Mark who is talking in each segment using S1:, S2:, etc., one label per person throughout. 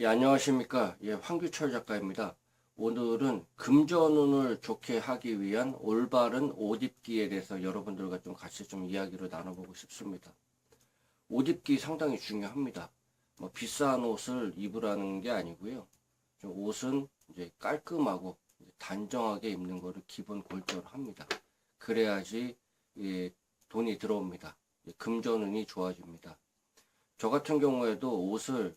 S1: 예, 안녕하십니까. 예, 황규철 작가입니다. 오늘은 금전운을 좋게 하기 위한 올바른 옷 입기에 대해서 여러분들과 좀 같이 좀 이야기를 나눠보고 싶습니다. 옷 입기 상당히 중요합니다. 뭐 비싼 옷을 입으라는 게 아니고요. 좀 옷은 이제 깔끔하고 단정하게 입는 거를 기본 골조로 합니다. 그래야지 예, 돈이 들어옵니다. 예, 금전운이 좋아집니다. 저 같은 경우에도 옷을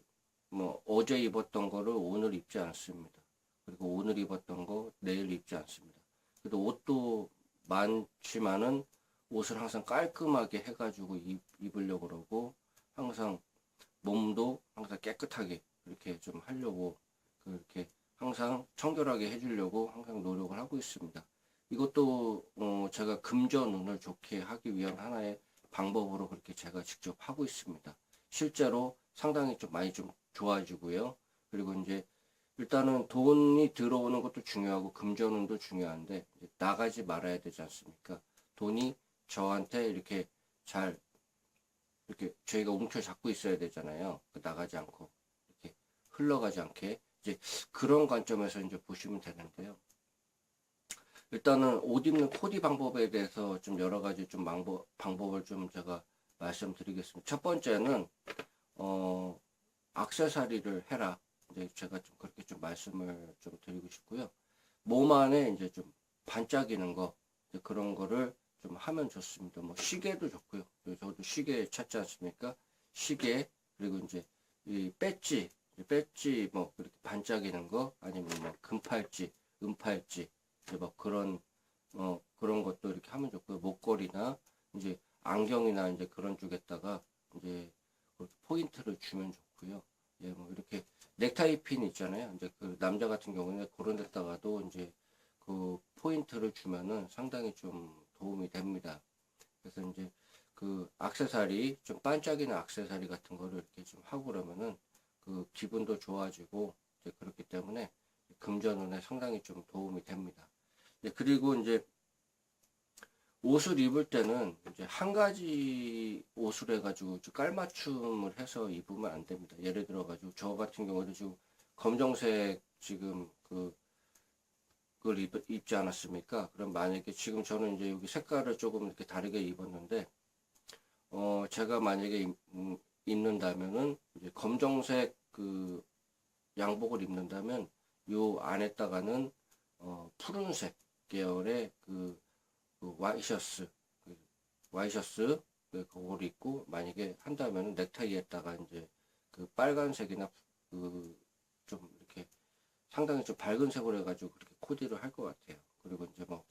S1: 뭐 어제 입었던 거를 오늘 입지 않습니다. 그리고 오늘 입었던 거 내일 입지 않습니다. 그래도 옷도 많지만은 옷을 항상 깔끔하게 해가지고 입으려고 그러고 항상 몸도 항상 깨끗하게 이렇게 좀 하려고 그렇게 항상 청결하게 해주려고 항상 노력을 하고 있습니다. 이것도 제가 금전운을 좋게 하기 위한 하나의 방법으로 그렇게 제가 직접 하고 있습니다. 실제로 상당히 좀 많이 좀 좋아지고요. 그리고 이제 일단은 돈이 들어오는 것도 중요하고 금전운도 중요한데 나가지 말아야 되지 않습니까? 돈이 저한테 이렇게 잘 이렇게 저희가 움켜 잡고 있어야 되잖아요. 나가지 않고 이렇게 흘러가지 않게 이제 그런 관점에서 이제 보시면 되는데요. 일단은 옷 입는 코디 방법에 대해서 좀 여러 가지 좀 방법을 좀 제가 말씀드리겠습니다. 첫 번째는 액세서리를 해라. 이제 제가 좀 그렇게 좀 말씀을 좀 드리고 싶고요. 몸 안에 이제 좀 반짝이는 거 이제 그런 거를 좀 하면 좋습니다. 뭐 시계도 좋고요. 저도 시계 찾지 않습니까? 시계 그리고 이제 이 배지 뭐 그렇게 반짝이는 거 아니면 뭐 금팔찌, 은팔찌 이제 뭐 그런 것도 이렇게 하면 좋고요. 목걸이나 이제 안경이나 이제 그런 쪽에다가 이제 포인트를 주면 좋고요. 예, 뭐 이렇게 넥타이 핀 있잖아요. 이제 그 남자 같은 경우는 그런 데다가도 이제 그 포인트를 주면은 상당히 좀 도움이 됩니다. 그래서 이제 그 액세서리 좀 반짝이는 액세서리 같은 거를 이렇게 좀 하고 그러면은 그 기분도 좋아지고 이제 그렇기 때문에 금전운에 상당히 좀 도움이 됩니다. 예, 그리고 이제 옷을 입을 때는 이제 한 가지 옷을 해가지고 깔맞춤을 해서 입으면 안 됩니다. 예를 들어가지고 저 같은 경우도 지금 검정색 지금 그걸 입지 않았습니까? 그럼 만약에 지금 저는 이제 여기 색깔을 조금 이렇게 다르게 입었는데, 제가 만약에 입는다면은 이제 검정색 그 양복을 입는다면 요 안에다가는 푸른색 계열의 그 와이셔츠 그걸 입고 만약에 한다면 넥타이에다가 이제 그 빨간색이나 그 좀 이렇게 상당히 좀 밝은 색으로 해가지고 그렇게 코디를 할 것 같아요. 그리고 이제 뭐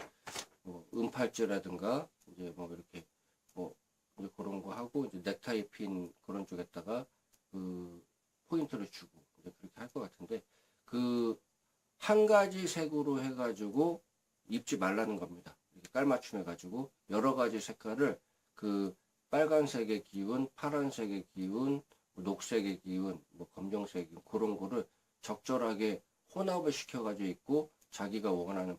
S1: 은팔찌라든가 이제 뭐 이렇게 뭐 이제 그런 거 하고 이제 넥타이 핀 그런 쪽에다가 그 포인트를 주고 이제 그렇게 할 것 같은데 그 한 가지 색으로 해가지고 입지 말라는 겁니다. 이렇게 깔맞춤 해가지고 여러 가지 색깔을 그 빨간색의 기운, 파란색의 기운, 녹색의 기운, 뭐 검정색의 기운 그런 거를 적절하게 혼합을 시켜가지고 있고 자기가 원하는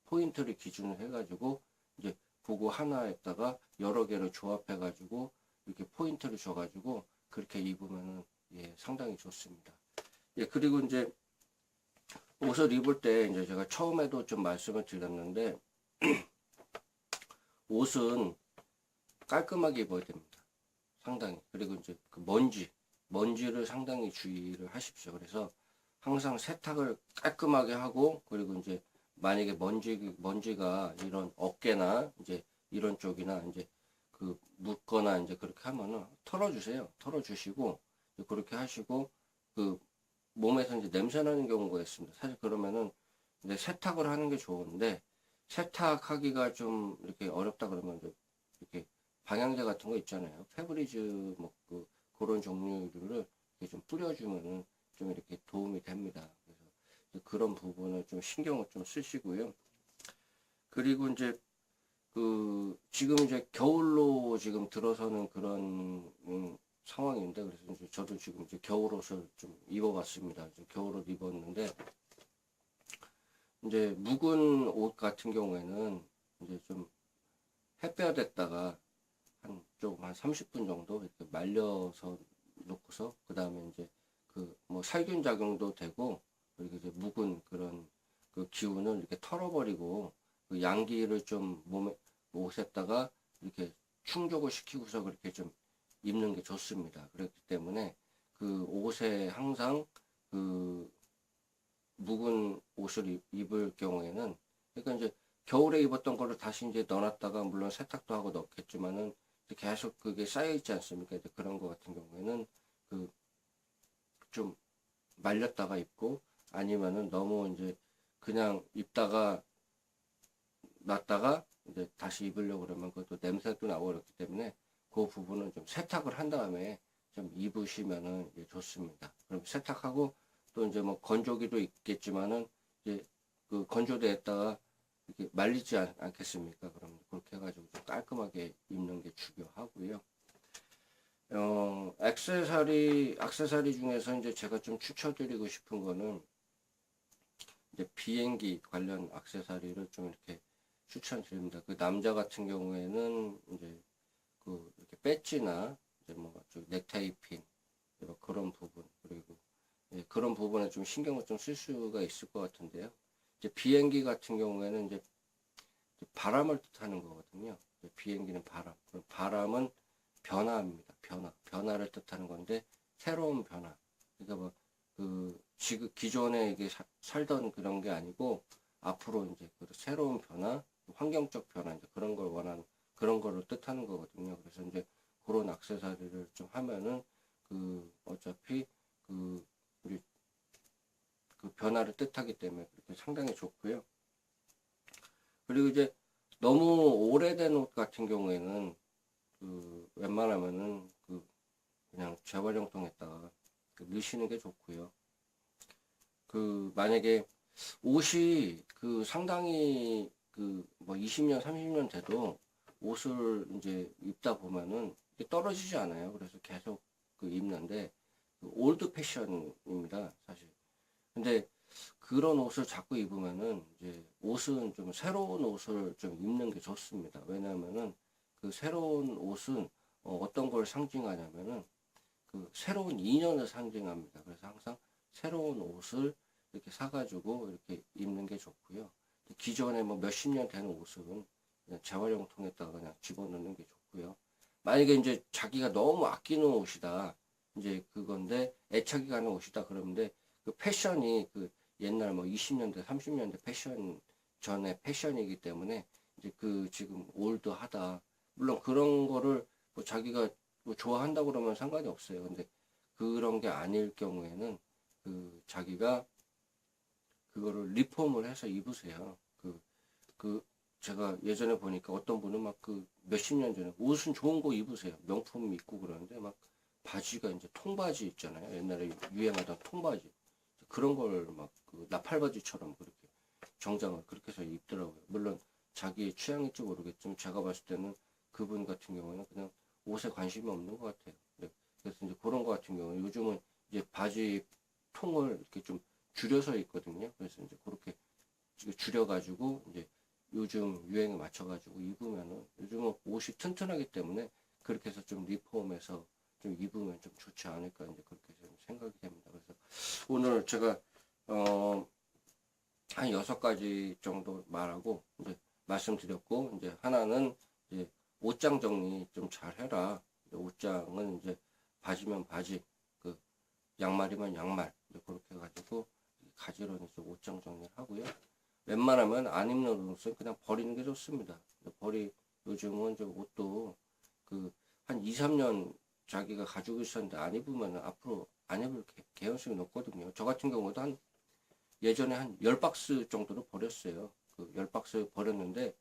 S1: 포인트를 기준으로 해가지고 이제 그거 하나에다가 여러 개를 조합해가지고 이렇게 포인트를 줘가지고 그렇게 입으면은 예, 상당히 좋습니다. 예, 그리고 이제 옷을 입을 때 이제 제가 처음에도 좀 말씀을 드렸는데 옷은 깔끔하게 입어야 됩니다. 상당히. 그리고 이제 그 먼지를 상당히 주의를 하십시오. 그래서 항상 세탁을 깔끔하게 하고 그리고 이제 만약에 먼지가 이런 어깨나 이제 이런 쪽이나 이제 그 묻거나 이제 그렇게 하면은 털어주세요. 털어주시고 그렇게 하시고 그 몸에서 이제 냄새 나는 경우가 있습니다. 사실 그러면은 이제 세탁을 하는 게 좋은데 세탁하기가 좀 이렇게 어렵다 그러면 이렇게 방향제 같은 거 있잖아요. 페브리즈 뭐 그런 종류를 이렇게 좀 뿌려주면은 좀 이렇게 도움이 됩니다. 그래서 그런 부분을 좀 신경을 좀 쓰시고요. 그리고 이제 지금 이제 겨울로 지금 들어서는 그런 상황인데 그래서 이제 저도 지금 이제 겨울옷을 좀 입어봤습니다. 이제 겨울옷 입었는데 이제 묵은 옷 같은 경우에는 이제 좀 햇볕에다가 한 30분 정도 이렇게 말려서 놓고서 그 다음에 이제 그 뭐 살균 작용도 되고, 그리고 이제 묵은 그런 그 기운을 이렇게 털어버리고 그 양기를 좀 몸에 옷에다가 이렇게 충족을 시키고서 그렇게 좀 입는 게 좋습니다. 그렇기 때문에 그 옷에 항상 그 묵은 옷을 입을 경우에는, 그러니까 이제 겨울에 입었던 거를 다시 이제 넣어놨다가 물론 세탁도 하고 넣겠지만은 계속 그게 쌓여 있지 않습니까? 이제 그런 거 같은 경우에는 그 좀 말렸다가 입고, 아니면은 너무 이제 그냥 입다가 놨다가 이제 다시 입으려고 그러면 그것도 냄새도 나고 그렇기 때문에 그 부분은 좀 세탁을 한 다음에 좀 입으시면은 좋습니다. 그럼 세탁하고 또 이제 뭐 건조기도 있겠지만은 이제 그 건조대에다가 이렇게 말리지 않겠습니까? 그럼 그렇게 해가지고 좀 깔끔하게 입는 게 중요하고요. 액세서리 중에서 이제 제가 좀 추천드리고 싶은 거는 이제 비행기 관련 액세서리를 좀 이렇게 추천드립니다. 그 남자 같은 경우에는 이제 그 이렇게 배지나 이제 뭐 넥타이 핀 뭐 그런 부분, 그리고 그런 부분에 좀 신경을 좀 쓸 수가 있을 것 같은데요. 이제 비행기 같은 경우에는 이제 바람을 뜻하는 거거든요. 비행기는 바람. 바람은 변화입니다. 변화를 뜻하는 건데 새로운 변화. 그러니까 뭐 그 지금 기존에 이게 살던 그런 게 아니고 앞으로 이제 그 새로운 변화, 환경적 변화, 이제 그런 걸 원하는 그런 거를 뜻하는 거거든요. 그래서 이제 그런 액세서리를 좀 하면은 그 어차피 그 우리 그 변화를 뜻하기 때문에 그렇게 상당히 좋고요. 그리고 이제 너무 오래된 옷 같은 경우에는 그 웬만하면은 그 그냥 재활용통에다가 넣으시는 게 좋고요. 그 만약에 옷이 그 상당히 그 뭐 20년, 30년 돼도 옷을 이제 입다 보면은 이게 떨어지지 않아요. 그래서 계속 그 입는데 그 올드 패션입니다, 사실. 근데 그런 옷을 자꾸 입으면은 이제 옷은 좀 새로운 옷을 좀 입는 게 좋습니다. 왜냐면은 그 새로운 옷은 어떤 걸 상징하냐면은 그 새로운 인연을 상징합니다. 그래서 항상 새로운 옷을 이렇게 사가지고 이렇게 입는 게 좋고요. 기존에 뭐 몇십 년 되는 옷은 그냥 재활용통에다가 그냥 집어넣는 게 좋고요. 만약에 이제 자기가 너무 아끼는 옷이다, 이제 그건데 애착이 가는 옷이다 그러는데 그 패션이 그 옛날 뭐 20년대, 30년대 패션 전에 패션이기 때문에 이제 그 지금 올드하다. 물론 그런 거를 뭐 자기가 뭐 좋아한다 그러면 상관이 없어요. 근데 그런 게 아닐 경우에는 그 자기가 그거를 리폼을 해서 입으세요. 그 제가 예전에 보니까 어떤 분은 막 그 몇십 년 전에 옷은 좋은 거 입으세요. 명품 입고 그러는데 막 바지가 이제 통바지 있잖아요. 옛날에 유행하던 통바지. 그런 걸 막 그 나팔바지처럼 그렇게 정장을 그렇게 해서 입더라고요. 물론 자기의 취향일지 모르겠지만 제가 봤을 때는 그분 같은 경우는 그냥 옷에 관심이 없는 것 같아요. 네. 그래서 이제 그런 것 같은 경우는 요즘은 이제 바지 통을 이렇게 좀 줄여서 입거든요. 그래서 이제 그렇게 줄여가지고 이제 요즘 유행에 맞춰가지고 입으면은 요즘은 옷이 튼튼하기 때문에 그렇게 해서 좀 리폼해서 좀 입으면 좀 좋지 않을까 이제 그렇게 좀 생각이 됩니다. 그래서 오늘 제가 한 6가지 정도 말하고 이제 말씀드렸고, 이제 하나는 이제 옷장 정리 좀 잘 해라. 옷장은 이제 바지면 바지, 그 양말이면 양말, 이제 그렇게 해가지고 가지런히 좀 옷장 정리를 하고요. 웬만하면 안 입는 옷은 그냥 버리는 게 좋습니다. 요즘은 좀 옷도 그 한 2, 3년 자기가 가지고 있었는데 안 입으면 앞으로 안 입을 개연성이 높거든요. 저 같은 경우도 예전에 한 10박스 정도를 버렸어요. 그 10박스 버렸는데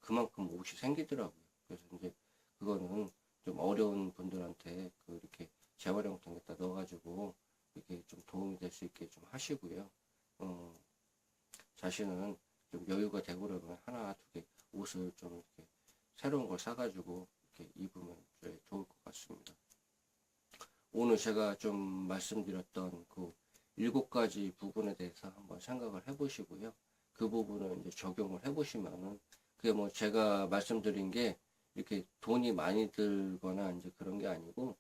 S1: 그만큼 옷이 생기더라고요. 그래서 이제 그거는 좀 어려운 분들한테 그 이렇게 재활용통에다 넣어가지고 이렇게 좀 도움이 될 수 있게 좀 하시고요. 자신은 좀 여유가 되고 그러면 하나, 두 개 옷을 좀 이렇게 새로운 걸 사가지고 이렇게 입으면 좋을 것 같습니다. 오늘 제가 좀 말씀드렸던 그 7가지 부분에 대해서 한번 생각을 해보시고요. 그 부분을 이제 적용을 해보시면은 그게 뭐 제가 말씀드린 게 이렇게 돈이 많이 들거나 이제 그런 게 아니고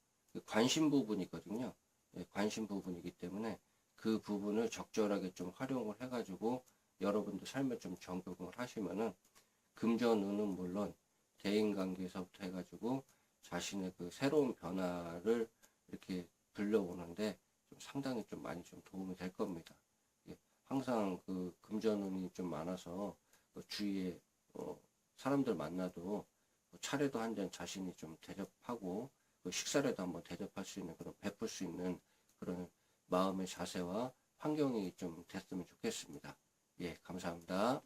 S1: 관심 부분이거든요. 관심 부분이기 때문에 그 부분을 적절하게 좀 활용을 해가지고 여러분들 삶에 좀 적용을 하시면은 금전운은 물론 대인관계에서부터 해가지고 자신의 그 새로운 변화를 이렇게 불러오는데 좀 상당히 좀 많이 좀 도움이 될 겁니다. 항상 그 금전운이 좀 많아서 주위에 사람들 만나도 차례도 한 잔 자신이 좀 대접하고 식사라도 한번 대접할 수 있는 그런 베풀 수 있는 그런 마음의 자세와 환경이 좀 됐으면 좋겠습니다. 예, 감사합니다.